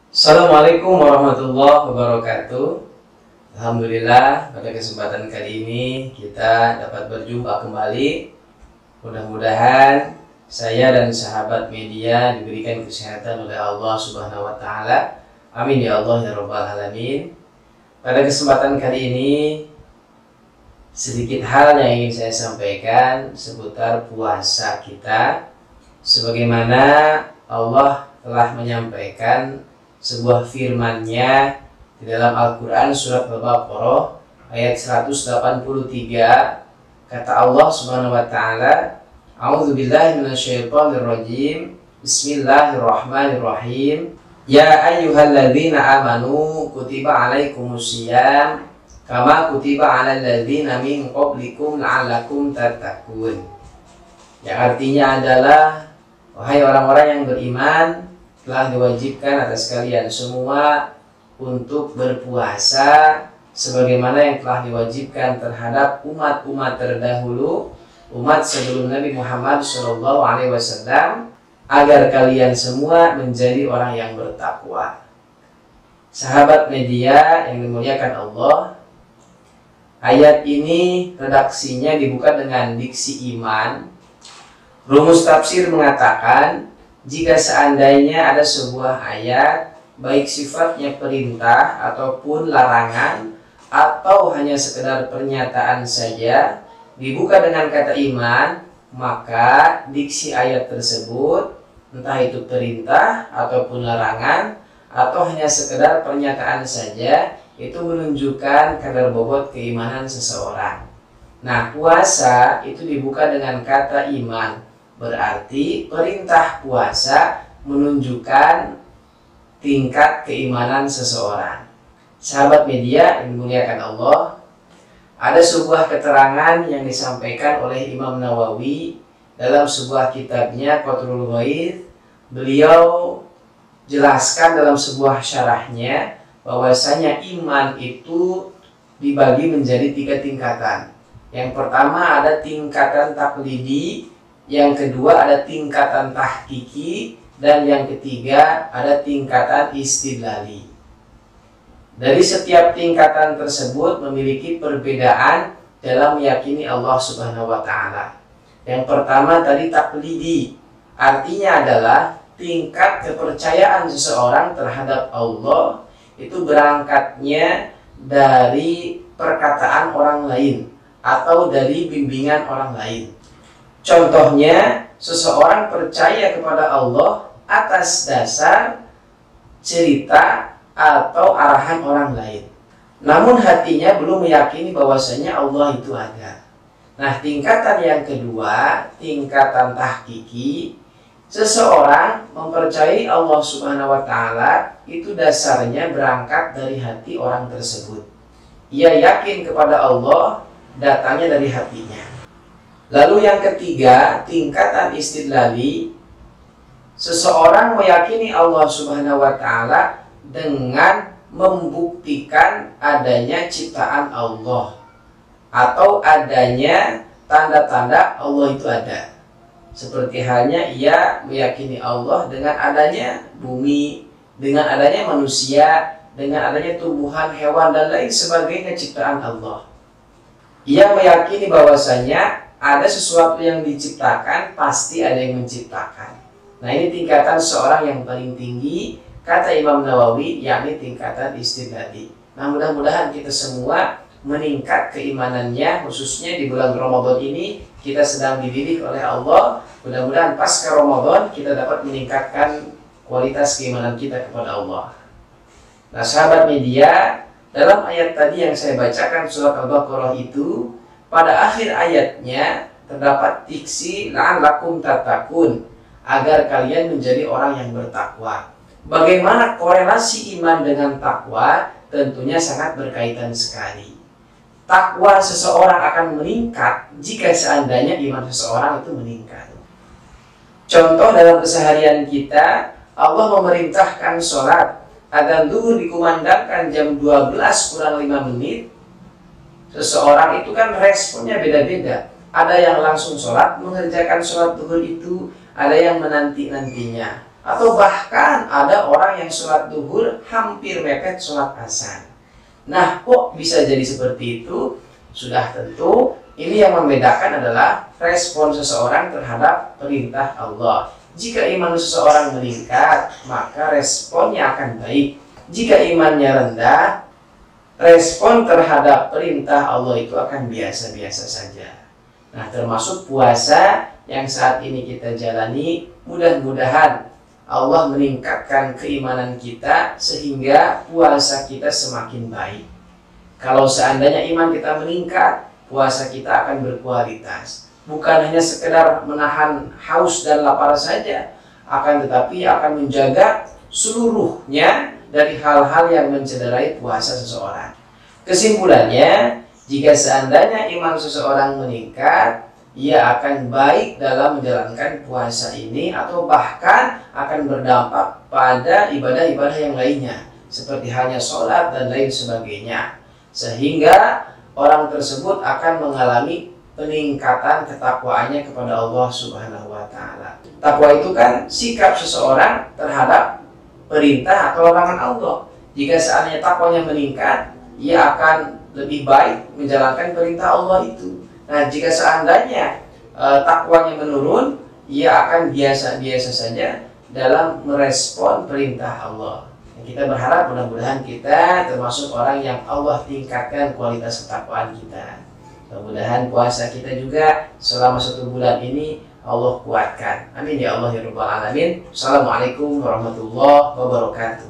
Assalamualaikum warahmatullahi wabarakatuh. Alhamdulillah, pada kesempatan kali ini kita dapat berjumpa kembali. Mudah-mudahan saya dan sahabat media diberikan kesehatan oleh Allah Subhanahu wa taala. Amin ya Allah ya rabbal alamin. Pada kesempatan kali ini sedikit hal yang ingin saya sampaikan seputar puasa kita. Sebagaimana Allah telah menyampaikan sebuah firman-Nya di dalam Al-Quran surat Al-Baqarah ayat 183, kata Allah Subhanahu wa taala, A'udzubillahi minasyaitonirrajim. Bismillahirrahmanirrahim. Ya ayyuhalladzina amanu kutiba alaikumusiyam kama kutiba alal ladzina min qablikum la'allakum tattaqun. Yang artinya adalah, wahai orang-orang yang beriman, telah diwajibkan atas kalian semua untuk berpuasa sebagaimana yang telah diwajibkan terhadap umat-umat terdahulu, umat sebelum Nabi Muhammad SAW, agar kalian semua menjadi orang yang bertakwa. Sahabat media yang dimuliakan Allah, ayat ini redaksinya dibuka dengan diksi iman. Rumus tafsir mengatakan, jika seandainya ada sebuah ayat, baik sifatnya perintah ataupun larangan, atau hanya sekedar pernyataan saja, dibuka dengan kata iman, maka diksi ayat tersebut, entah itu perintah ataupun larangan, atau hanya sekedar pernyataan saja, itu menunjukkan kadar bobot keimanan seseorang. Nah, puasa itu dibuka dengan kata iman. Berarti perintah puasa menunjukkan tingkat keimanan seseorang. Sahabat media yang dimuliakan Allah, ada sebuah keterangan yang disampaikan oleh Imam Nawawi dalam sebuah kitabnya Qatrul Ghaith. Beliau jelaskan dalam sebuah syarahnya bahwasanya iman itu dibagi menjadi 3 tingkatan. Yang pertama ada tingkatan taklidi, yang kedua ada tingkatan tahqiqi, dan yang ketiga ada tingkatan istidlali. Dari setiap tingkatan tersebut memiliki perbedaan dalam meyakini Allah Subhanahu wa taala. Yang pertama tadi taklidi, artinya adalah tingkat kepercayaan seseorang terhadap Allah itu berangkatnya dari perkataan orang lain atau dari bimbingan orang lain. Contohnya, seseorang percaya kepada Allah atas dasar cerita atau arahan orang lain, namun hatinya belum meyakini bahwasanya Allah itu ada. Nah, tingkatan yang kedua, tingkatan tahqiqi, seseorang mempercayai Allah Subhanahu wa taala itu dasarnya berangkat dari hati orang tersebut. Ia yakin kepada Allah, datangnya dari hatinya. Lalu yang ketiga, tingkatan istidlali, seseorang meyakini Allah Subhanahu wa taala dengan membuktikan adanya ciptaan Allah atau adanya tanda-tanda Allah itu ada. Seperti halnya ia meyakini Allah dengan adanya bumi, dengan adanya manusia, dengan adanya tumbuhan, hewan, dan lain sebagainya ciptaan Allah. Ia meyakini bahwasanya ada sesuatu yang diciptakan, pasti ada yang menciptakan. Nah, ini tingkatan seorang yang paling tinggi, kata Imam Nawawi, yakni tingkatan istidlali. Nah, mudah-mudahan kita semua meningkat keimanannya, khususnya di bulan Ramadan ini kita sedang dididik oleh Allah. Mudah-mudahan pasca Ramadan kita dapat meningkatkan kualitas keimanan kita kepada Allah. Nah, sahabat media, dalam ayat tadi yang saya bacakan surat Al-Baqarah itu, pada akhir ayatnya terdapat diksi la'allakum tattaqun, agar kalian menjadi orang yang bertakwa. Bagaimana korelasi iman dengan takwa? Tentunya sangat berkaitan sekali. Takwa seseorang akan meningkat jika seandainya iman seseorang itu meningkat. Contoh dalam keseharian kita, Allah memerintahkan sholat. Adzan zuhur dikumandangkan jam 12 kurang 5 menit. Seseorang itu kan responnya beda-beda. Ada yang langsung sholat, mengerjakan sholat zuhur itu, ada yang menanti-nantinya. Atau bahkan ada orang yang sholat duhur hampir mepet sholat asar. Nah, kok bisa jadi seperti itu? Sudah tentu ini yang membedakan adalah respon seseorang terhadap perintah Allah. Jika iman seseorang meningkat, maka responnya akan baik. Jika imannya rendah, respon terhadap perintah Allah itu akan biasa-biasa saja. Nah, termasuk puasa yang saat ini kita jalani, mudah-mudahan Allah meningkatkan keimanan kita sehingga puasa kita semakin baik. Kalau seandainya iman kita meningkat, puasa kita akan berkualitas. Bukan hanya sekedar menahan haus dan lapar saja, akan tetapi akan menjaga seluruhnya dari hal-hal yang mencederai puasa seseorang. Kesimpulannya, jika seandainya iman seseorang meningkat, ia akan baik dalam menjalankan puasa ini atau bahkan akan berdampak pada ibadah-ibadah yang lainnya seperti halnya sholat dan lain sebagainya, sehingga orang tersebut akan mengalami peningkatan ketakwaannya kepada Allah Subhanahu wa Ta'ala. Takwa itu kan sikap seseorang terhadap perintah atau larangan Allah. Jika seandainya takwanya meningkat, ia akan lebih baik menjalankan perintah Allah itu. Nah, jika seandainya takwanya menurun, ia akan biasa-biasa saja dalam merespon perintah Allah. Kita berharap mudah-mudahan kita termasuk orang yang Allah tingkatkan kualitas ketakwaan kita. Mudah-mudahan puasa kita juga selama 1 bulan ini Allah kuatkan. Amin ya Allah ya Rabbal Alamin. Assalamualaikum warahmatullahi wabarakatuh.